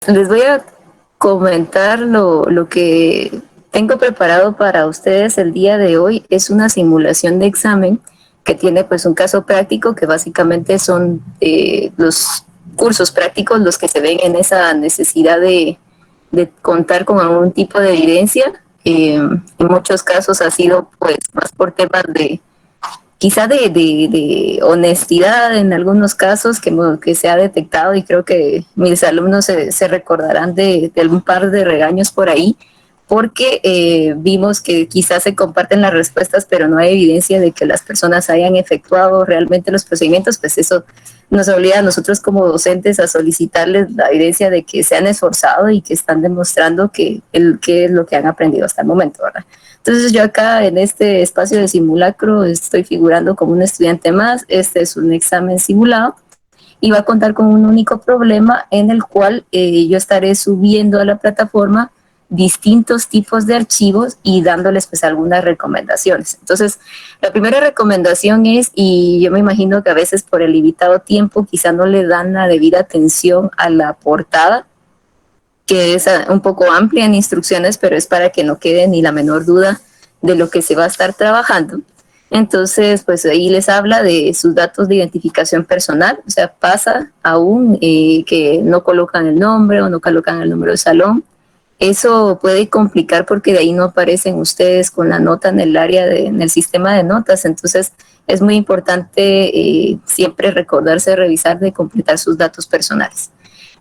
Les voy a comentar lo que tengo preparado para ustedes el día de hoy. Es una simulación de examen que tiene pues un caso práctico que básicamente son los cursos prácticos los que se ven en esa necesidad de contar con algún tipo de evidencia. En muchos casos ha sido pues más por temas de quizá de honestidad en algunos casos que se ha detectado, y creo que mis alumnos se recordarán de algún par de regaños por ahí, porque vimos que quizás se comparten las respuestas, pero no hay evidencia de que las personas hayan efectuado realmente los procedimientos. Pues eso nos obliga a nosotros como docentes a solicitarles la evidencia de que se han esforzado y que están demostrando qué es lo que han aprendido hasta el momento, ¿verdad? Entonces yo acá en este espacio de simulacro estoy figurando como un estudiante más. Este es un examen simulado y va a contar con un único problema en el cual yo estaré subiendo a la plataforma distintos tipos de archivos y dándoles pues algunas recomendaciones. Entonces, la primera recomendación es, y yo me imagino que a veces por el limitado tiempo quizá no le dan la debida atención a la portada, que es un poco amplia en instrucciones, pero es para que no quede ni la menor duda de lo que se va a estar trabajando. Entonces, pues ahí les habla de sus datos de identificación personal, o sea, pasa aún que no colocan el nombre o no colocan el número de salón. Eso puede complicar porque de ahí no aparecen ustedes con la nota en el área en el sistema de notas. Entonces, es muy importante siempre recordarse de revisar, de completar sus datos personales.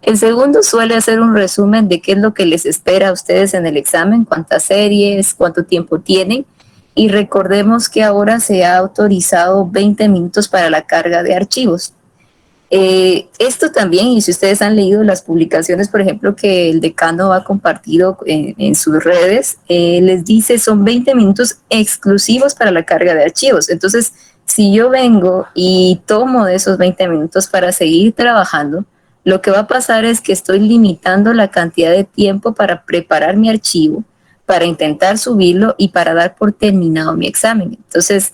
El segundo suele hacer un resumen de qué es lo que les espera a ustedes en el examen, cuántas series, cuánto tiempo tienen. Y recordemos que ahora se ha autorizado 20 minutos para la carga de archivos. Esto también, y si ustedes han leído las publicaciones, por ejemplo, que el decano ha compartido en sus redes, les dice son 20 minutos exclusivos para la carga de archivos. Entonces, si yo vengo y tomo de esos 20 minutos para seguir trabajando, lo que va a pasar es que estoy limitando la cantidad de tiempo para preparar mi archivo, para intentar subirlo y para dar por terminado mi examen. Entonces,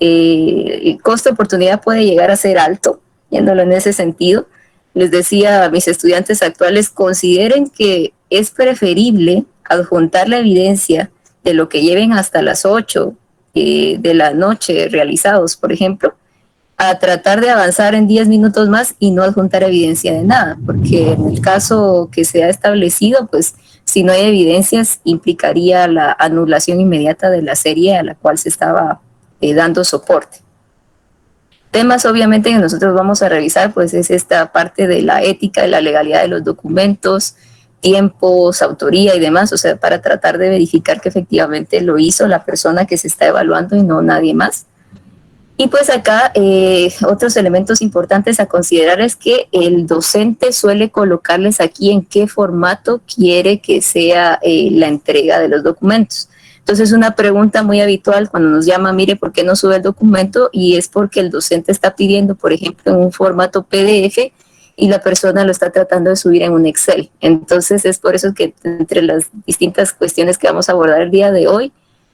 el costo de oportunidad puede llegar a ser alto, yéndolo en ese sentido. Les decía a mis estudiantes actuales, consideren que es preferible adjuntar la evidencia de lo que lleven hasta las 8 de la noche realizados, por ejemplo, a tratar de avanzar en 10 minutos más y no adjuntar evidencia de nada, porque en el caso que se ha establecido, pues si no hay evidencias, implicaría la anulación inmediata de la serie a la cual se estaba dando soporte. Temas obviamente que nosotros vamos a revisar, pues es esta parte de la ética, de la legalidad de los documentos, tiempos, autoría y demás, o sea, para tratar de verificar que efectivamente lo hizo la persona que se está evaluando y no nadie más. Y pues acá otros elementos importantes a considerar es que el docente suele colocarles aquí en qué formato quiere que sea la entrega de los documentos. Entonces, una pregunta muy habitual cuando nos llama, mire, ¿por qué no sube el documento? Y es porque el docente está pidiendo, por ejemplo, en un formato PDF y la persona lo está tratando de subir en un Excel. Entonces, es por eso que entre las distintas cuestiones que vamos a abordar el día de hoy,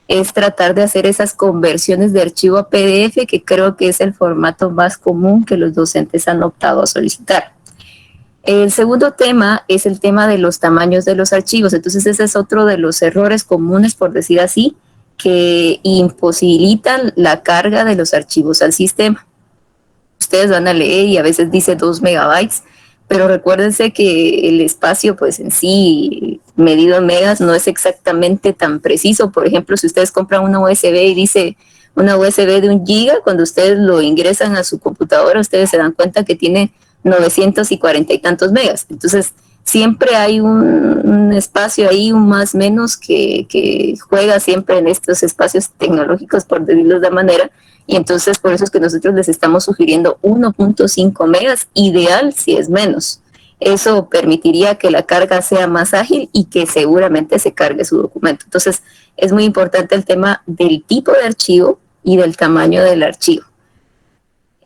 es tratar de hacer esas conversiones de archivo a PDF, que creo que es el formato más común que los docentes han optado a solicitar. El segundo tema es el tema de los tamaños de los archivos. Entonces ese es otro de los errores comunes, por decir así, que imposibilitan la carga de los archivos al sistema. Ustedes van a leer y a veces dice 2 megabytes, pero recuérdense que el espacio pues en sí, medido en megas, no es exactamente tan preciso. Por ejemplo, si ustedes compran una USB y dice una USB de 1 giga, cuando ustedes lo ingresan a su computadora, ustedes se dan cuenta que tiene 940 y tantos megas. Entonces, siempre hay un espacio ahí, un más menos, que juega siempre en estos espacios tecnológicos, por decirlo de esa manera. Y entonces por eso es que nosotros les estamos sugiriendo 1.5 megas, ideal si es menos. Eso permitiría que la carga sea más ágil y que seguramente se cargue su documento. Entonces es muy importante el tema del tipo de archivo y del tamaño del archivo.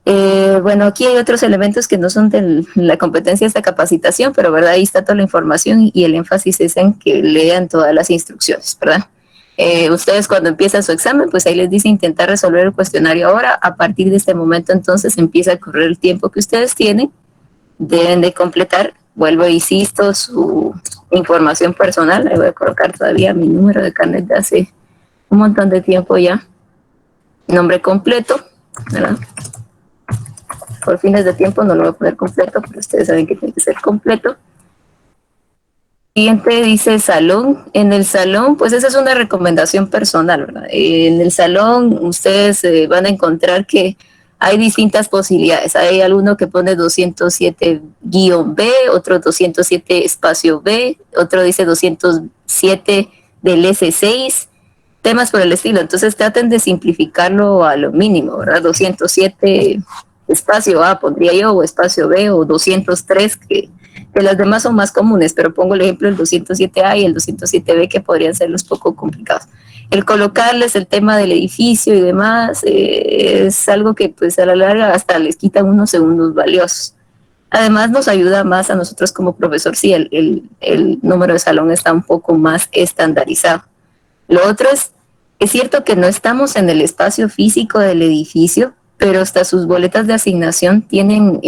Bueno, aquí hay otros elementos que no son de la competencia de esta capacitación, pero ¿verdad? Ahí está toda la información y el énfasis es en que lean todas las instrucciones, ¿verdad? Ustedes cuando empiezan su examen, pues ahí les dice intentar resolver el cuestionario ahora. A partir de este momento entonces empieza a correr el tiempo que ustedes tienen, deben de completar vuelvo e insisto, su información personal, le voy a colocar todavía mi número de carnet de hace un montón de tiempo ya, nombre completo, ¿verdad? Por fines de tiempo no lo voy a poner completo, pero ustedes saben que tiene que ser completo. Siguiente dice salón. En el salón, pues esa es una recomendación personal, ¿verdad? En el salón ustedes van a encontrar que hay distintas posibilidades. Hay alguno que pone 207-B, otro 207 espacio B, otro dice 207 del S6, temas por el estilo. Entonces traten de simplificarlo a lo mínimo, ¿verdad? 207 espacio A pondría yo, o espacio B, o 203, que las demás son más comunes, pero pongo el ejemplo del 207A y el 207B, que podrían ser los poco complicados. El colocarles el tema del edificio y demás es algo que pues a la larga hasta les quitan unos segundos valiosos. Además nos ayuda más a nosotros como profesor si el número de salón está un poco más estandarizado. Lo otro es cierto que no estamos en el espacio físico del edificio, pero hasta sus boletas de asignación tienen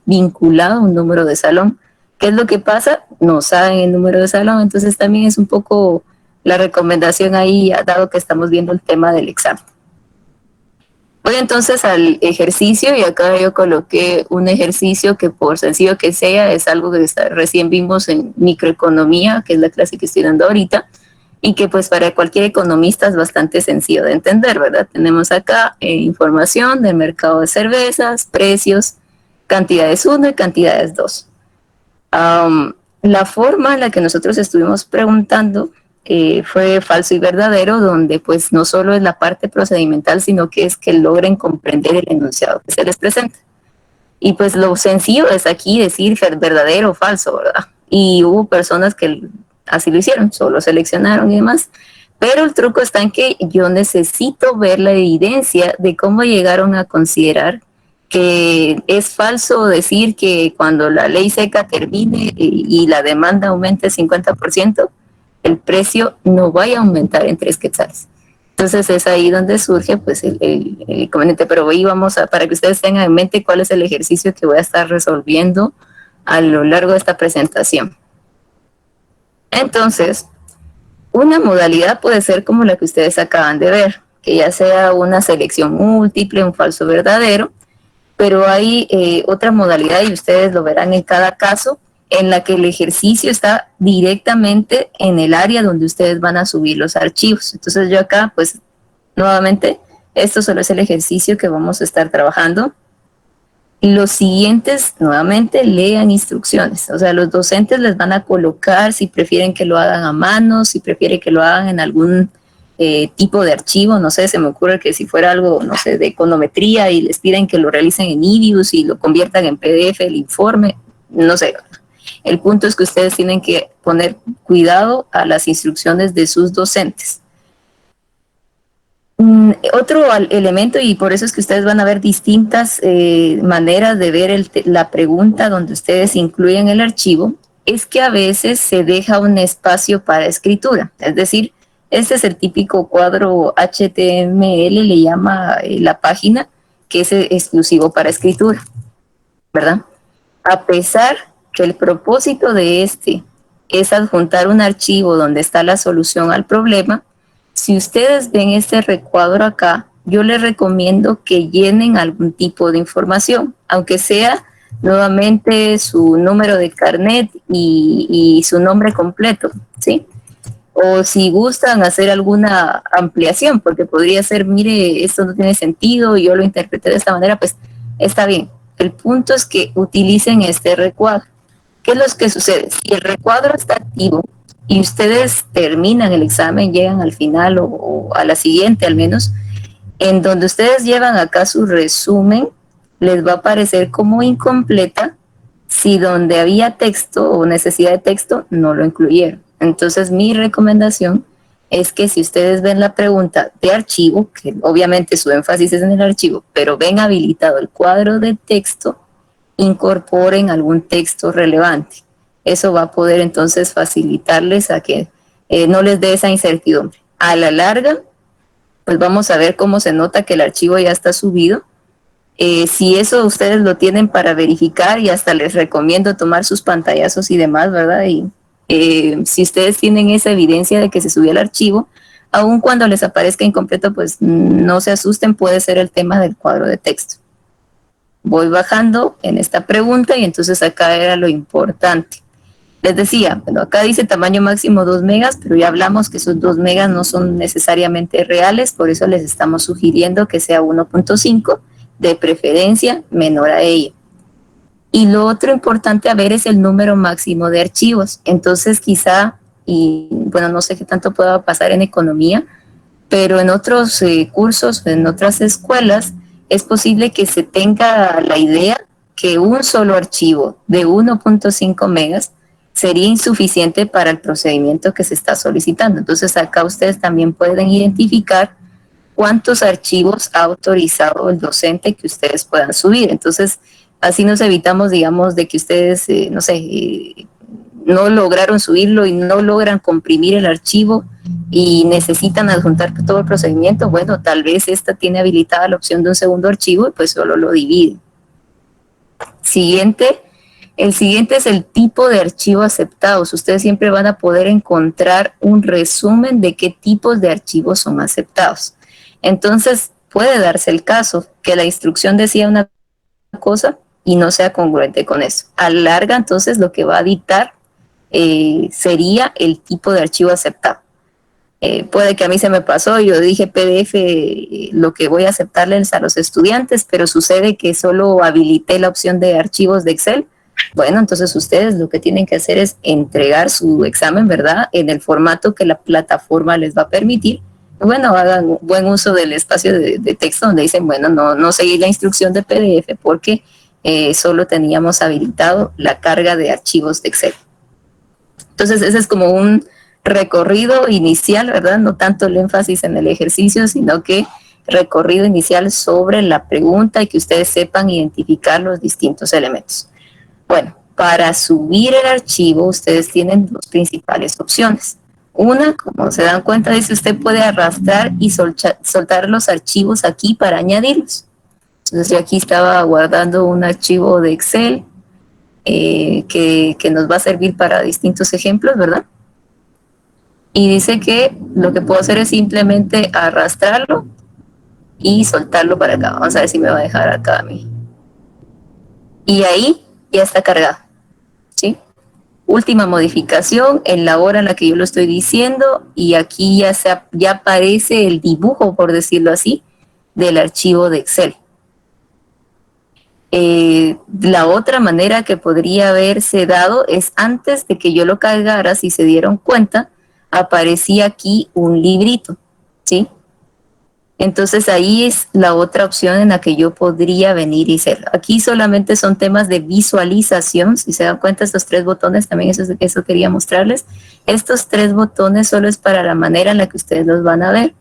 vinculado un número de salón. ¿Qué es lo que pasa? No saben el número de salón, entonces también es un poco la recomendación ahí, dado que estamos viendo el tema del examen. Voy entonces al ejercicio y acá yo coloqué un ejercicio que por sencillo que sea es algo que recién vimos en microeconomía, que es la clase que estoy dando ahorita, y que pues para cualquier economista es bastante sencillo de entender, ¿verdad? Tenemos acá información del mercado de cervezas, precios, cantidades 1 y cantidades 2. La forma en la que nosotros estuvimos preguntando fue falso y verdadero, donde pues no solo es la parte procedimental, sino que es que logren comprender el enunciado que se les presenta. Y pues lo sencillo es aquí decir verdadero o falso, ¿verdad? Y hubo personas que así lo hicieron, solo seleccionaron y demás. Pero el truco está en que yo necesito ver la evidencia de cómo llegaron a considerar que es falso decir que cuando la ley seca termine y la demanda aumente 50%, el precio no vaya a aumentar en 3 quetzales. Entonces es ahí donde surge pues el inconveniente, pero hoy vamos a, para que ustedes tengan en mente cuál es el ejercicio que voy a estar resolviendo a lo largo de esta presentación. Entonces, una modalidad puede ser como la que ustedes acaban de ver, que ya sea una selección múltiple, un falso verdadero, pero hay otra modalidad y ustedes lo verán en cada caso, en la que el ejercicio está directamente en el área donde ustedes van a subir los archivos. Entonces yo acá, pues, nuevamente, esto solo es el ejercicio que vamos a estar trabajando. Los siguientes, nuevamente, lean instrucciones. O sea, los docentes les van a colocar si prefieren que lo hagan a mano, si prefieren que lo hagan en algún tipo de archivo. No sé, se me ocurre que si fuera algo, no sé, de econometría y les piden que lo realicen en IDIUS y lo conviertan en PDF el informe, no sé. El punto es que ustedes tienen que poner cuidado a las instrucciones de sus docentes. Otro elemento, y por eso es que ustedes van a ver distintas maneras de ver la pregunta donde ustedes incluyen el archivo, es que a veces se deja un espacio para escritura. Es decir, este es el típico cuadro HTML, le llama la página, que es exclusivo para escritura, ¿verdad? A pesar que el propósito de este es adjuntar un archivo donde está la solución al problema, si ustedes ven este recuadro acá, yo les recomiendo que llenen algún tipo de información, aunque sea nuevamente su número de carnet y su nombre completo, ¿sí? O si gustan hacer alguna ampliación, porque podría ser, mire, esto no tiene sentido, yo lo interpreté de esta manera, pues está bien. El punto es que utilicen este recuadro. ¿Qué es lo que sucede? Si el recuadro está activo y ustedes terminan el examen, llegan al final o a la siguiente al menos, en donde ustedes llevan acá su resumen, les va a aparecer como incompleta si donde había texto o necesidad de texto no lo incluyeron. Entonces mi recomendación es que si ustedes ven la pregunta de archivo, que obviamente su énfasis es en el archivo, pero ven habilitado el cuadro de texto, incorporen algún texto relevante. Eso va a poder entonces facilitarles a que no les dé esa incertidumbre. A la larga, pues vamos a ver cómo se nota que el archivo ya está subido, Si eso ustedes lo tienen para verificar, y hasta les recomiendo tomar sus pantallazos y demás, ¿verdad? Y si ustedes tienen esa evidencia de que se subió el archivo, aun cuando les aparezca incompleto, pues no se asusten, puede ser el tema del cuadro de texto. Voy bajando en esta pregunta y entonces acá era lo importante. Les decía, bueno, acá dice tamaño máximo 2 megas, pero ya hablamos que esos 2 megas no son necesariamente reales, por eso les estamos sugiriendo que sea 1.5, de preferencia menor a ello. Y lo otro importante a ver es el número máximo de archivos. Entonces quizá, y bueno, no sé qué tanto pueda pasar en economía, pero en otros cursos, en otras escuelas, es posible que se tenga la idea que un solo archivo de 1.5 megas sería insuficiente para el procedimiento que se está solicitando. Entonces acá ustedes también pueden identificar cuántos archivos ha autorizado el docente que ustedes puedan subir. Entonces así nos evitamos, digamos, de que ustedes, no sé, no lograron subirlo y no logran comprimir el archivo y necesitan adjuntar todo el procedimiento. Bueno, tal vez esta tiene habilitada la opción de un segundo archivo y pues solo lo divide. Siguiente, el siguiente es el tipo de archivo aceptados. Ustedes siempre van a poder encontrar un resumen de qué tipos de archivos son aceptados. Entonces, puede darse el caso que la instrucción decía una cosa y no sea congruente con eso. A la larga, entonces, lo que va a dictar sería el tipo de archivo aceptado. Puede que a mí se me pasó, yo dije PDF, lo que voy a aceptarles a los estudiantes, pero sucede que solo habilité la opción de archivos de Excel. Bueno, entonces ustedes lo que tienen que hacer es entregar su examen, ¿verdad?, en el formato que la plataforma les va a permitir. Bueno, hagan buen uso del espacio de texto donde dicen, bueno, no seguí la instrucción de PDF porque solo teníamos habilitado la carga de archivos de Excel. Entonces, ese es como un recorrido inicial, ¿verdad? No tanto el énfasis en el ejercicio, sino que recorrido inicial sobre la pregunta y que ustedes sepan identificar los distintos elementos. Bueno, para subir el archivo, ustedes tienen dos principales opciones. Una, como se dan cuenta, dice usted puede arrastrar y soltar los archivos aquí para añadirlos. Entonces yo aquí estaba guardando un archivo de Excel que nos va a servir para distintos ejemplos, ¿verdad? Y dice que lo que puedo hacer es simplemente arrastrarlo y soltarlo para acá. Vamos a ver si me va a dejar acá a mí. Y ahí ya está cargado, ¿sí? Última modificación en la hora en la que yo lo estoy diciendo, y aquí ya aparece el dibujo, por decirlo así, del archivo de Excel. La otra manera que podría haberse dado es antes de que yo lo cargara, si se dieron cuenta, aparecía aquí un librito, ¿sí? Entonces ahí es la otra opción en la que yo podría venir y hacerlo. Aquí solamente son temas de visualización. Si se dan cuenta, estos tres botones, también eso quería mostrarles. Estos tres botones solo es para la manera en la que ustedes los van a ver.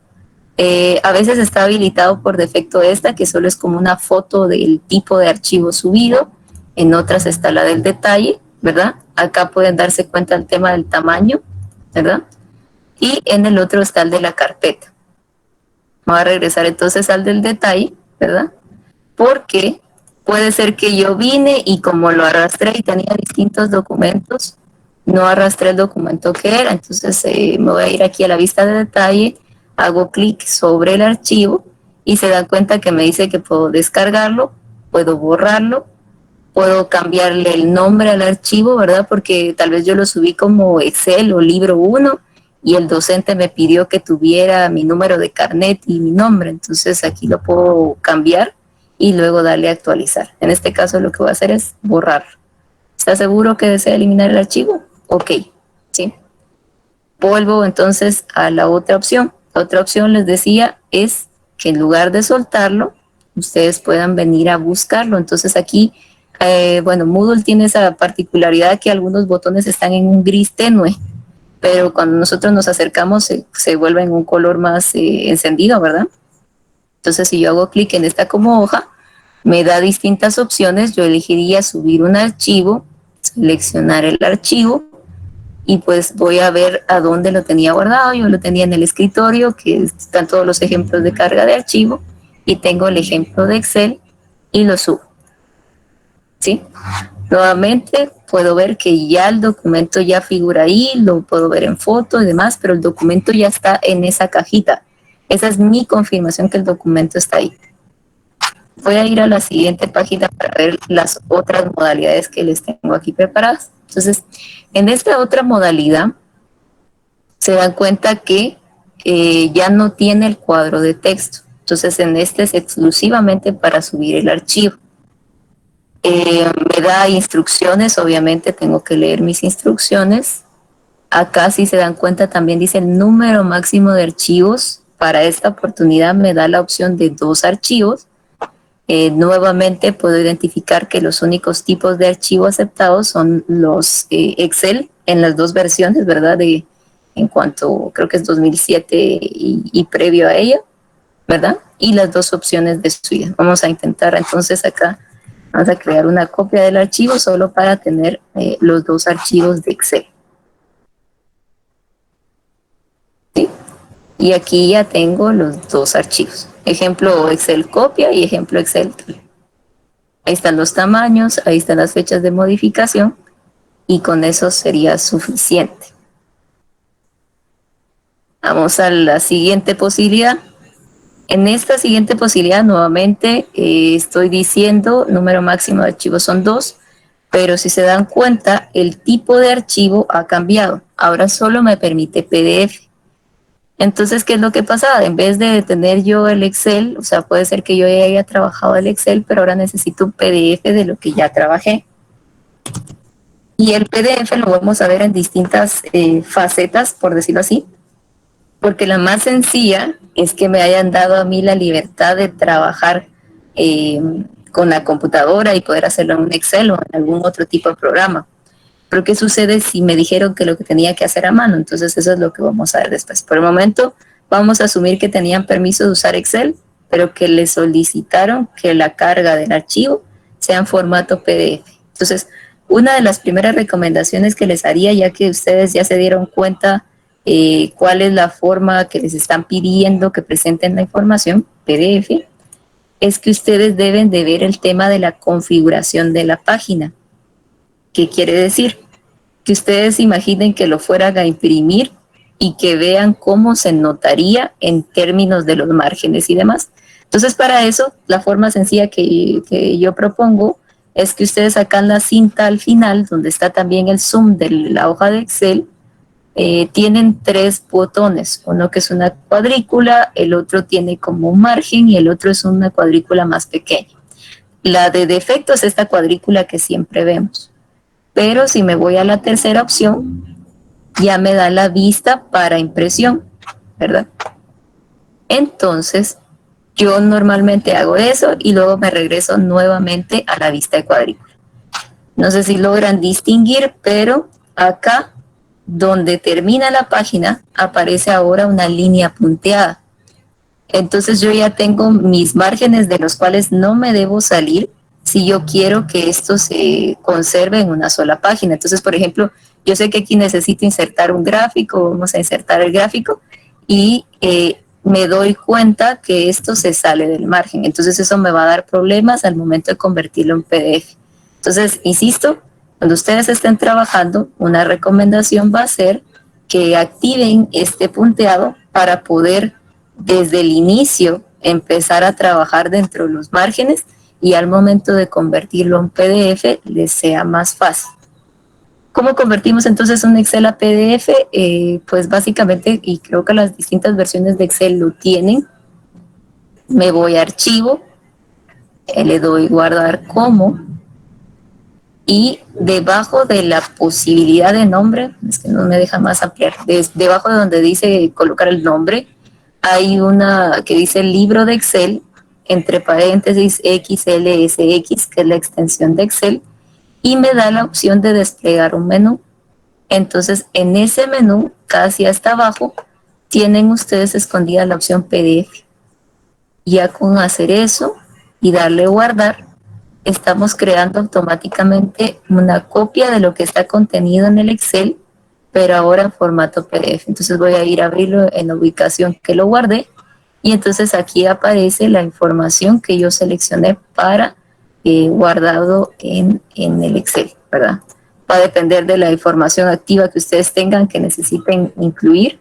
A veces está habilitado por defecto esta, que solo es como una foto del tipo de archivo subido. En otras está la del detalle, ¿verdad? Acá pueden darse cuenta del tema del tamaño, ¿verdad? Y en el otro está el de la carpeta. Voy a regresar entonces al del detalle, ¿verdad? Porque puede ser que yo vine y como lo arrastré y tenía distintos documentos, no arrastré el documento que era. Entonces me voy a ir aquí a la vista de detalle, hago clic sobre el archivo y se dan cuenta que me dice que puedo descargarlo, puedo borrarlo, puedo cambiarle el nombre al archivo, ¿verdad? Porque tal vez yo lo subí como Excel o libro 1 y el docente me pidió que tuviera mi número de carnet y mi nombre. Entonces aquí lo puedo cambiar y luego darle a actualizar. En este caso lo que voy a hacer es borrar. ¿Está seguro que desea eliminar el archivo? Ok, ¿sí? Vuelvo entonces a la otra opción. La otra opción, les decía, es que en lugar de soltarlo, ustedes puedan venir a buscarlo. Entonces aquí, bueno, Moodle tiene esa particularidad que algunos botones están en un gris tenue, pero cuando nosotros nos acercamos se vuelve en un color más encendido, ¿verdad? Entonces si yo hago clic en esta como hoja, me da distintas opciones. Yo elegiría subir un archivo, seleccionar el archivo, y pues voy a ver a dónde lo tenía guardado. Yo lo tenía en el escritorio, que están todos los ejemplos de carga de archivo, y tengo el ejemplo de Excel, y lo subo, ¿sí? Nuevamente puedo ver que ya el documento ya figura ahí, lo puedo ver en foto y demás, pero el documento ya está en esa cajita. Esa es mi confirmación que el documento está ahí. Voy a ir a la siguiente página para ver las otras modalidades que les tengo aquí preparadas. Entonces, en esta otra modalidad, se dan cuenta que ya no tiene el cuadro de texto. Entonces, en este es exclusivamente para subir el archivo. Me da instrucciones, obviamente tengo que leer mis instrucciones. Acá, si se dan cuenta, también dice el número máximo de archivos. Para esta oportunidad me da la opción de 2 archivos. Nuevamente puedo identificar que los únicos tipos de archivo aceptados son los Excel en las 2 versiones, ¿verdad? En cuanto, creo que es 2007 y previo a ella, ¿verdad? Y las 2 opciones de suya. Vamos a intentar entonces acá, vamos a crear una copia del archivo solo para tener los 2 archivos de Excel. ¿Sí? Y aquí ya tengo los 2 archivos. Ejemplo Excel copia y ejemplo Excel. Ahí están los tamaños, ahí están las fechas de modificación y con eso sería suficiente. Vamos a la siguiente posibilidad. En esta siguiente posibilidad nuevamente estoy diciendo número máximo de archivos son 2, pero si se dan cuenta el tipo de archivo ha cambiado. Ahora solo me permite PDF. Entonces, ¿qué es lo que pasa? En vez de tener yo el Excel, o sea, puede ser que yo ya haya trabajado el Excel, pero ahora necesito un PDF de lo que ya trabajé. Y el PDF lo vamos a ver en distintas facetas, por decirlo así, porque la más sencilla es que me hayan dado a mí la libertad de trabajar eh, con la computadora y poder hacerlo en un Excel o en algún otro tipo de programa. Pero ¿qué sucede si me dijeron que lo que tenía que hacer a mano? Entonces eso es lo que vamos a ver después. Por el momento vamos a asumir que tenían permiso de usar Excel, pero que les solicitaron que la carga del archivo sea en formato PDF. Entonces, una de las primeras recomendaciones que les haría, ya que ustedes ya se dieron cuenta cuál es la forma que les están pidiendo que presenten la información, PDF, es que ustedes deben de ver el tema de la configuración de la página. ¿Qué quiere decir? Que ustedes imaginen que lo fueran a imprimir y que vean cómo se notaría en términos de los márgenes y demás. Entonces, para eso, la forma sencilla que yo propongo es que ustedes sacan la cinta al final, donde está también el zoom de la hoja de Excel. Tienen 3 botones, uno que es una cuadrícula, el otro tiene como un margen y el otro es una cuadrícula más pequeña. La de defecto es esta cuadrícula que siempre vemos. Pero si me voy a la tercera opción, ya me da la vista para impresión, ¿verdad? Entonces, yo normalmente hago eso y luego me regreso nuevamente a la vista de cuadrícula. No sé si logran distinguir, pero acá, donde termina la página, aparece ahora una línea punteada. Entonces yo ya tengo mis márgenes de los cuales no me debo salir si yo quiero que esto se conserve en una sola página. Entonces, por ejemplo, yo sé que aquí necesito insertar un gráfico, vamos a insertar el gráfico y me doy cuenta que esto se sale del margen. Entonces eso me va a dar problemas al momento de convertirlo en PDF. Entonces, insisto, cuando ustedes estén trabajando, una recomendación va a ser que activen este punteado para poder desde el inicio empezar a trabajar dentro de los márgenes y al momento de convertirlo en PDF les sea más fácil. ¿Cómo convertimos entonces un Excel a PDF? Pues básicamente, y creo que las distintas versiones de Excel lo tienen, me voy a archivo, le doy guardar como, y debajo de la posibilidad de nombre, es que no me deja más ampliar, debajo de donde dice colocar el nombre, hay una que dice libro de Excel, entre paréntesis XLSX, que es la extensión de Excel, y me da la opción de desplegar un menú. Entonces, en ese menú, casi hasta abajo, tienen ustedes escondida la opción PDF. Ya con hacer eso y darle guardar, estamos creando automáticamente una copia de lo que está contenido en el Excel, pero ahora en formato PDF. Entonces voy a ir a abrirlo en la ubicación que lo guardé y entonces aquí aparece la información que yo seleccioné para guardado en el Excel, ¿verdad? Va a depender de la información activa que ustedes tengan que necesiten incluir,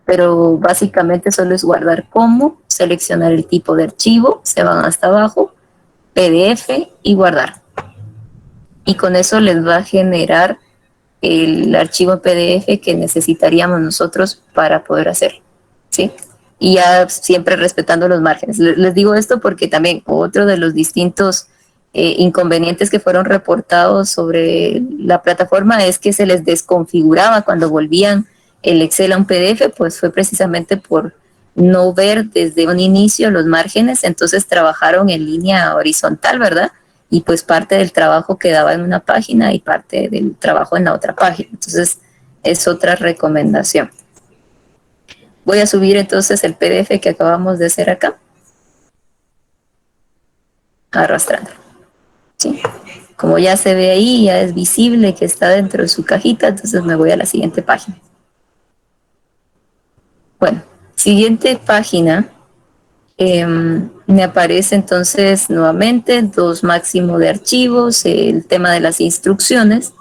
pero básicamente solo es guardar como, seleccionar el tipo de archivo, se van hasta abajo, PDF y guardar. Y con eso les va a generar el archivo PDF que necesitaríamos nosotros para poder hacer, ¿sí? Y ya siempre respetando los márgenes. Les digo esto porque también otro de los distintos inconvenientes que fueron reportados sobre la plataforma es que se les desconfiguraba cuando volvían el Excel a un PDF, pues fue precisamente por no ver desde un inicio los márgenes, entonces trabajaron en línea horizontal, ¿verdad? Y pues parte del trabajo quedaba en una página y parte del trabajo en la otra página. Entonces es otra recomendación. Voy a subir entonces el PDF que acabamos de hacer acá, arrastrando. ¿Sí? Como ya se ve ahí, ya es visible que está dentro de su cajita, entonces me voy a la siguiente página. Bueno, siguiente página, me aparece entonces nuevamente dos máximo de archivos, el tema de las instrucciones,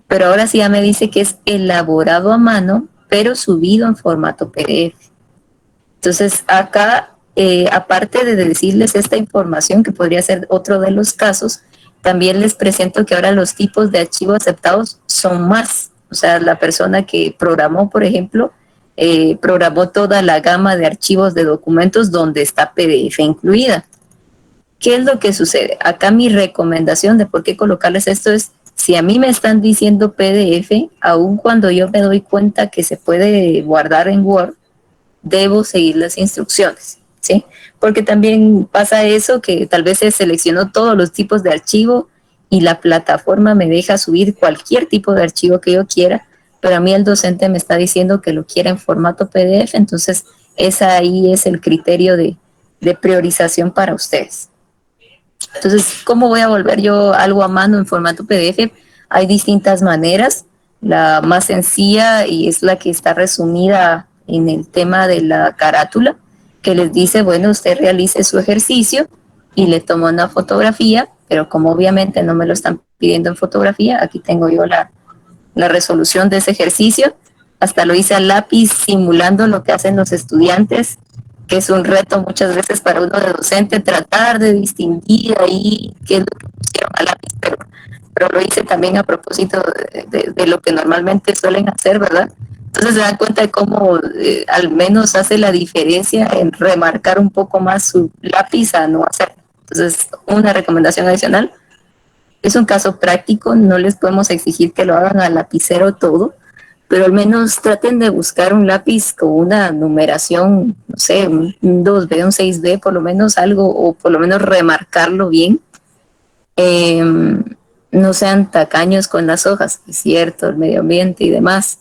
pero ahora sí ya me dice que es elaborado a mano, pero subido en formato PDF. Entonces, acá, aparte de decirles esta información, que podría ser otro de los casos, también les presento que ahora los tipos de archivos aceptados son más. O sea, la persona que programó, por ejemplo, programó toda la gama de archivos de documentos donde está PDF incluida. ¿Qué es lo que sucede? Acá mi recomendación de por qué colocarles esto es, si a mí me están diciendo PDF, aun cuando yo me doy cuenta que se puede guardar en Word, debo seguir las instrucciones, ¿sí? Porque también pasa eso que tal vez se seleccionó todos los tipos de archivo y la plataforma me deja subir cualquier tipo de archivo que yo quiera, pero a mí el docente me está diciendo que lo quiere en formato PDF, entonces esa ahí es el criterio de priorización para ustedes. Entonces, ¿cómo voy a volver yo algo a mano en formato PDF? Hay distintas maneras. La más sencilla y es la que está resumida en el tema de la carátula, que les dice, bueno, usted realice su ejercicio y le toma una fotografía, pero como obviamente no me lo están pidiendo en fotografía, aquí tengo yo la resolución de ese ejercicio. Hasta lo hice a lápiz simulando lo que hacen los estudiantes, que es un reto muchas veces para uno de docente tratar de distinguir ahí qué es lo que pusieron a lápiz, pero lo hice también a propósito de lo que normalmente suelen hacer, ¿verdad? Entonces se dan cuenta de cómo al menos hace la diferencia en remarcar un poco más su lápiz a no hacer. Entonces, una recomendación adicional, es un caso práctico, no les podemos exigir que lo hagan al lapicero todo, pero al menos traten de buscar un lápiz con una numeración, no sé, un 2B, un 6B, por lo menos algo, o por lo menos remarcarlo bien. Eh, no sean tacaños con las hojas, es cierto, el medio ambiente y demás.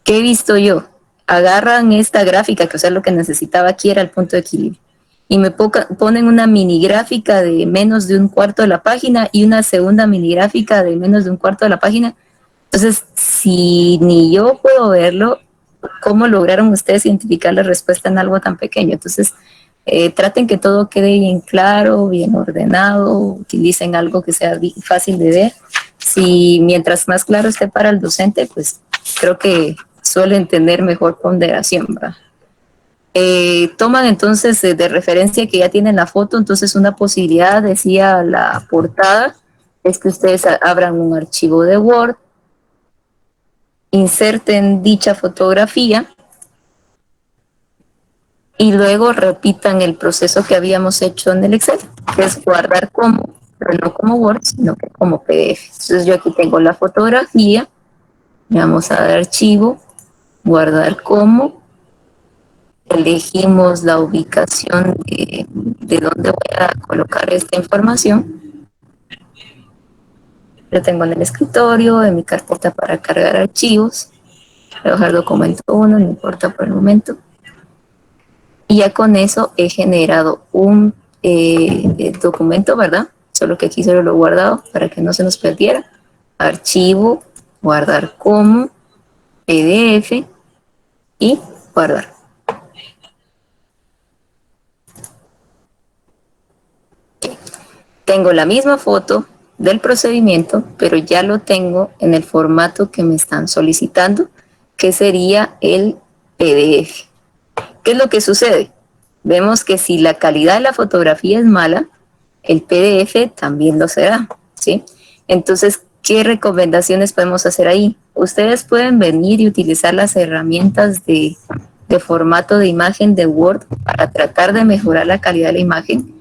¿Qué he visto yo? Agarran esta gráfica, que o sea, lo que necesitaba aquí era el punto de equilibrio, y me ponen una mini gráfica de menos de un cuarto de la página y una segunda mini gráfica de menos de un cuarto de la página. Entonces, si ni yo puedo verlo, ¿cómo lograron ustedes identificar la respuesta en algo tan pequeño? Entonces, traten que todo quede bien claro, bien ordenado, utilicen algo que sea fácil de ver. Si mientras más claro esté para el docente, pues creo que suelen tener mejor ponderación, ¿verdad? Toman entonces de referencia que ya tienen la foto, entonces una posibilidad, decía la portada, es que ustedes abran un archivo de Word, inserten dicha fotografía y luego repitan el proceso que habíamos hecho en el Excel, que es guardar como, pero no como Word, sino que como PDF. Entonces yo aquí tengo la fotografía, le vamos a dar archivo, guardar como, elegimos la ubicación de donde voy a colocar esta información. Lo tengo en el escritorio, en mi carpeta para cargar archivos, voy a bajar documento 1, no importa por el momento. Y ya con eso he generado un documento, ¿verdad? Solo que aquí solo lo he guardado para que no se nos perdiera. Archivo, guardar como, PDF y guardar. tengo la misma foto del procedimiento, pero ya lo tengo en el formato que me están solicitando, que sería el PDF. ¿Qué es lo que sucede? Vemos que si la calidad de la fotografía es mala, el PDF también lo será, ¿sí? Entonces, ¿qué recomendaciones podemos hacer ahí? Ustedes pueden venir y utilizar las herramientas de formato de imagen de Word para tratar de mejorar la calidad de la imagen.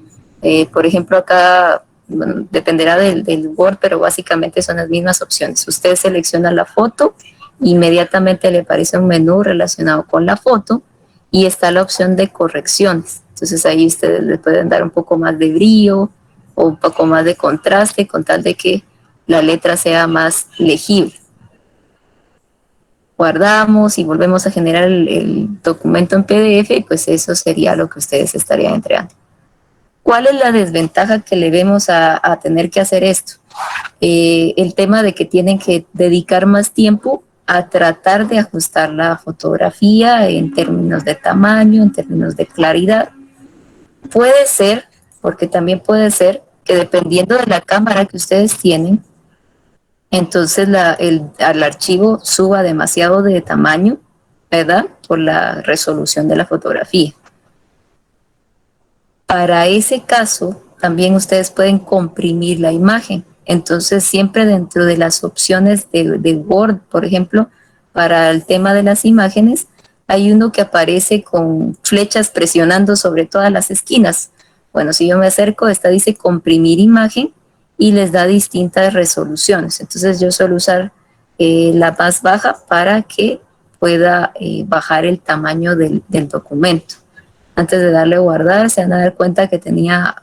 Por ejemplo, acá bueno, dependerá del Word, pero básicamente son las mismas opciones. Usted selecciona la foto, inmediatamente le aparece un menú relacionado con la foto y está la opción de correcciones. Entonces ahí ustedes le pueden dar un poco más de brillo o un poco más de contraste con tal de que la letra sea más legible. Guardamos y volvemos a generar el documento en PDF, pues eso sería lo que ustedes estarían entregando. ¿Cuál es la desventaja que le vemos a tener que hacer esto? El tema de que tienen que dedicar más tiempo a tratar de ajustar la fotografía en términos de tamaño, en términos de claridad. Puede ser, porque también puede ser que dependiendo de la cámara que ustedes tienen, entonces al archivo suba demasiado de tamaño, ¿verdad? Por la resolución de la fotografía. Para ese caso, también ustedes pueden comprimir la imagen. Entonces, siempre dentro de las opciones de Word, por ejemplo, para el tema de las imágenes, hay uno que aparece con flechas presionando sobre todas las esquinas. Bueno, si yo me acerco, esta dice comprimir imagen y les da distintas resoluciones. Entonces, yo suelo usar la más baja para que pueda bajar el tamaño del documento. Antes de darle a guardar, se van a dar cuenta que tenía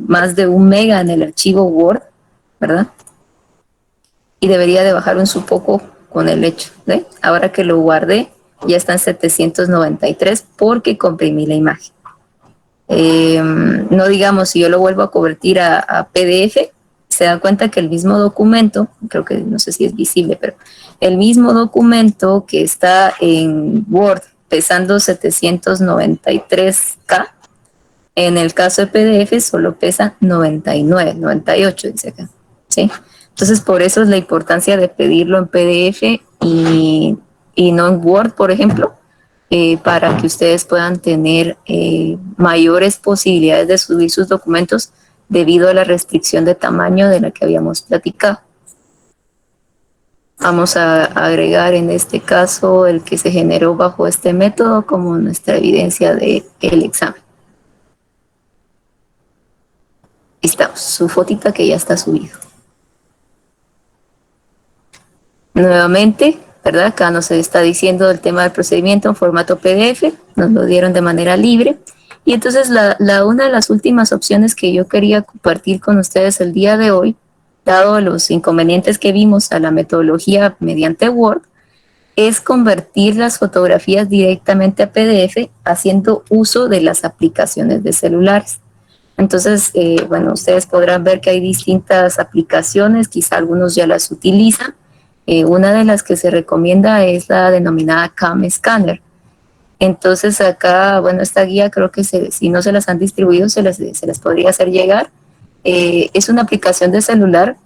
más de 1 mega en el archivo Word, ¿verdad? Y debería de bajar un poco con el hecho, ¿ve? Ahora que lo guardé, ya está en 793 porque comprimí la imagen. No digamos, si yo lo vuelvo a convertir a PDF, se dan cuenta que el mismo documento, creo que no sé si es visible, pero el mismo documento que está en Word pesando 793K, en el caso de PDF solo pesa 99, 98, dice acá, ¿sí? Entonces, por eso es la importancia de pedirlo en PDF y no en Word, por ejemplo, para que ustedes puedan tener mayores posibilidades de subir sus documentos debido a la restricción de tamaño de la que habíamos platicado. Vamos a agregar en este caso el que se generó bajo este método como nuestra evidencia del examen. Ahí está, su fotita que ya está subido. Nuevamente, ¿verdad? Acá nos está diciendo el tema del procedimiento en formato PDF, nos lo dieron de manera libre. Y entonces una de las últimas opciones que yo quería compartir con ustedes el día de hoy, dado los inconvenientes que vimos a la metodología mediante Word, es convertir las fotografías directamente a PDF haciendo uso de las aplicaciones de celulares. Entonces, bueno, ustedes podrán ver que hay distintas aplicaciones, quizá algunos ya las utilizan. Una de las que se recomienda es la denominada Cam Scanner. Entonces acá, bueno, esta guía creo que si no se las han distribuido, se les podría hacer llegar. Es una aplicación de celular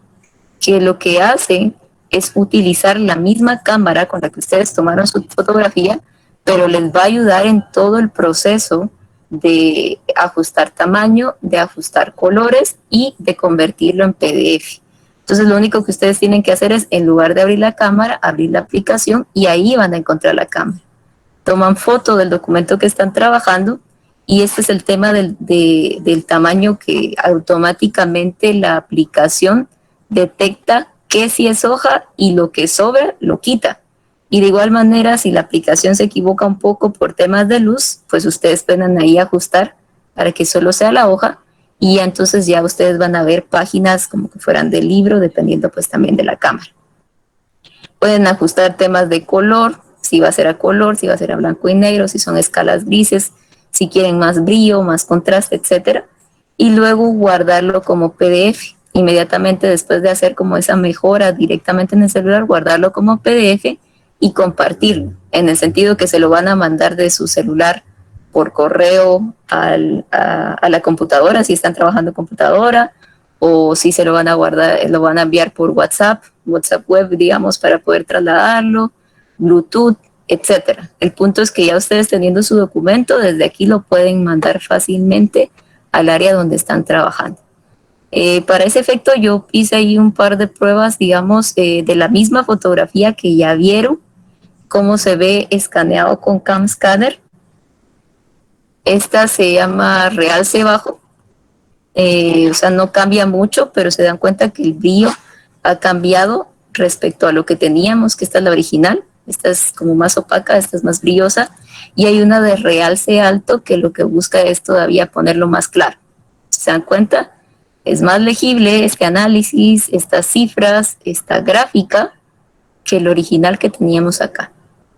que lo que hace es utilizar la misma cámara con la que ustedes tomaron su fotografía, pero les va a ayudar en todo el proceso de ajustar tamaño, de ajustar colores y de convertirlo en PDF. Entonces lo único que ustedes tienen que hacer es, en lugar de abrir la cámara, abrir la aplicación y ahí van a encontrar la cámara. Toman foto del documento que están trabajando y este es el tema del tamaño que automáticamente la aplicación detecta que si es hoja y lo que sobra lo quita. Y de igual manera, si la aplicación se equivoca un poco por temas de luz, pues ustedes pueden ahí ajustar para que solo sea la hoja y entonces ya ustedes van a ver páginas como que fueran del libro, dependiendo pues también de la cámara. Pueden ajustar temas de color, si va a ser a color, si va a ser a blanco y negro, si son escalas grises, si quieren más brillo, más contraste, etcétera. Y luego guardarlo como PDF. Inmediatamente después de hacer como esa mejora directamente en el celular, guardarlo como PDF y compartirlo, en el sentido que se lo van a mandar de su celular por correo a la computadora, si están trabajando en computadora, o si se lo van a guardar, lo van a enviar por WhatsApp, WhatsApp web, digamos, para poder trasladarlo, Bluetooth, etcétera. El punto es que ya ustedes teniendo su documento, desde aquí lo pueden mandar fácilmente al área donde están trabajando. Para ese efecto yo hice ahí un par de pruebas, digamos, de la misma fotografía que ya vieron, cómo se ve escaneado con Cam Scanner. Esta se llama realce bajo, o sea, no cambia mucho, pero se dan cuenta que el brillo ha cambiado respecto a lo que teníamos, que esta es la original. Esta es como más opaca, esta es más brillosa, y hay una de realce alto que lo que busca es todavía ponerlo más claro. ¿Se dan cuenta? Es más legible este análisis, estas cifras, esta gráfica, que el original que teníamos acá.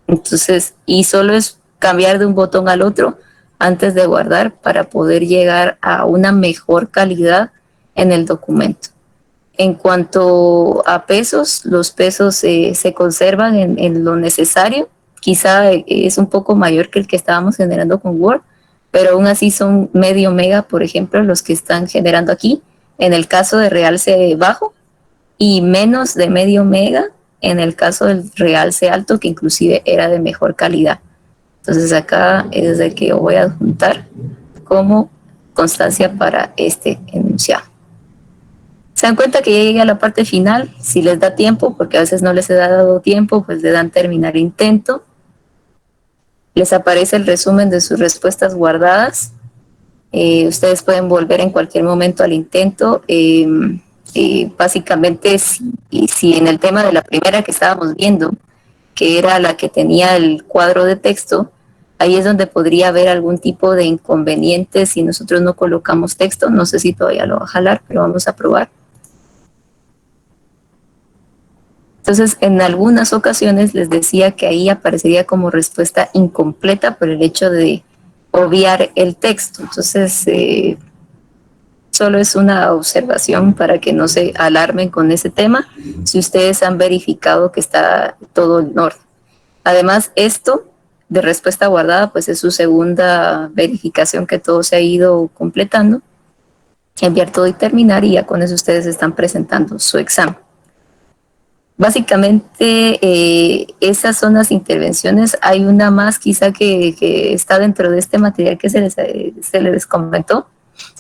Entonces, y solo es cambiar de un botón al otro antes de guardar para poder llegar a una mejor calidad en el documento. En cuanto a pesos, los pesos se conservan en lo necesario. Quizá es un poco mayor que el que estábamos generando con Word, pero aún así son medio mega, por ejemplo, los que están generando aquí. En el caso de realce bajo, y menos de medio mega en el caso del realce alto, que inclusive era de mejor calidad. Entonces acá es el que yo voy a adjuntar como constancia para este enunciado. Se dan cuenta que ya llegué a la parte final, si les da tiempo, porque a veces no les he dado tiempo, pues le dan terminar intento. Les aparece el resumen de sus respuestas guardadas. Ustedes pueden volver en cualquier momento al intento. Básicamente, si en el tema de la primera que estábamos viendo, que era la que tenía el cuadro de texto, ahí es donde podría haber algún tipo de inconveniente si nosotros no colocamos texto. No sé si todavía lo va a jalar, pero vamos a probar. Entonces, en algunas ocasiones les decía que ahí aparecería como respuesta incompleta por el hecho de obviar el texto. Entonces, solo es una observación para que no se alarmen con ese tema, si ustedes han verificado que está todo en orden. Además, esto de respuesta guardada, pues es su segunda verificación que todo se ha ido completando. Enviar todo y terminar, y ya con eso ustedes están presentando su examen. Básicamente, esas son las intervenciones. Hay una más quizá que está dentro de este material que se les comentó,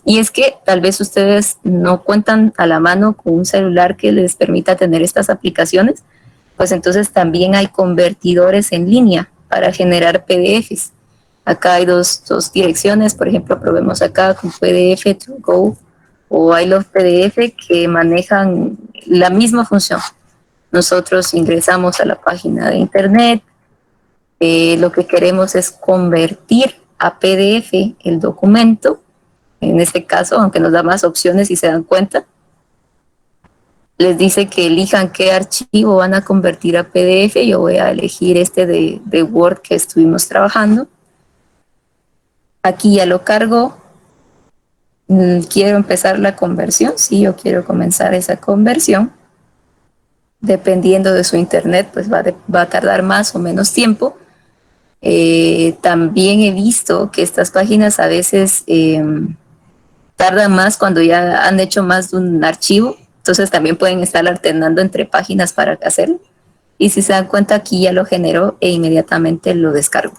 y es que tal vez ustedes no cuentan a la mano con un celular que les permita tener estas aplicaciones, pues entonces también hay convertidores en línea para generar PDFs. Acá hay dos direcciones, por ejemplo, probemos acá con PDF, TrueGo o I Love PDF, que manejan la misma función. Nosotros ingresamos a la página de internet, lo que queremos es convertir a PDF el documento. En este caso, aunque nos da más opciones, si se dan cuenta, les dice que elijan qué archivo van a convertir a PDF. Yo voy a elegir este de Word que estuvimos trabajando. Aquí ya lo cargo. Quiero empezar la conversión. Sí, yo quiero comenzar esa conversión. Dependiendo de su internet, pues va a tardar más o menos tiempo. También he visto que estas páginas a veces tardan más cuando ya han hecho más de un archivo, entonces también pueden estar alternando entre páginas para hacerlo. Y si se dan cuenta, aquí ya lo generó e inmediatamente lo descargo.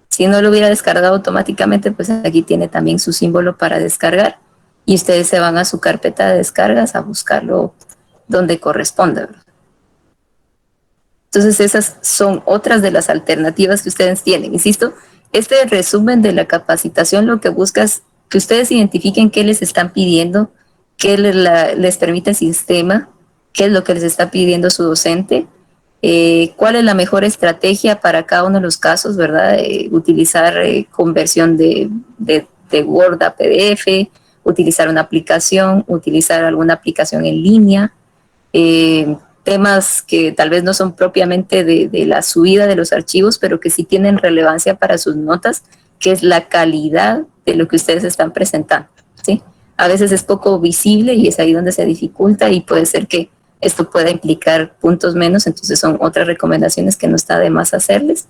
Si no lo hubiera descargado automáticamente, pues aquí tiene también su símbolo para descargar, y ustedes se van a su carpeta de descargas a buscarlo donde corresponda, ¿verdad? Entonces esas son otras de las alternativas que ustedes tienen. Insisto, este resumen de la capacitación lo que busca es que ustedes identifiquen qué les están pidiendo, qué les permite el sistema, qué es lo que les está pidiendo su docente, cuál es la mejor estrategia para cada uno de los casos, ¿verdad? Utilizar conversión de Word a PDF, utilizar una aplicación, utilizar alguna aplicación en línea, temas que tal vez no son propiamente de la subida de los archivos, pero que sí tienen relevancia para sus notas, que es la calidad de lo que ustedes están presentando, ¿sí? A veces es poco visible y es ahí donde se dificulta, y puede ser que esto pueda implicar puntos menos, entonces son otras recomendaciones que no está de más hacerles.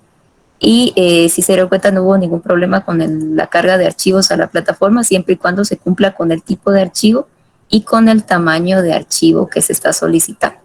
Y si se dieron cuenta, no hubo ningún problema con la carga de archivos a la plataforma, siempre y cuando se cumpla con el tipo de archivo y con el tamaño de archivo que se está solicitando.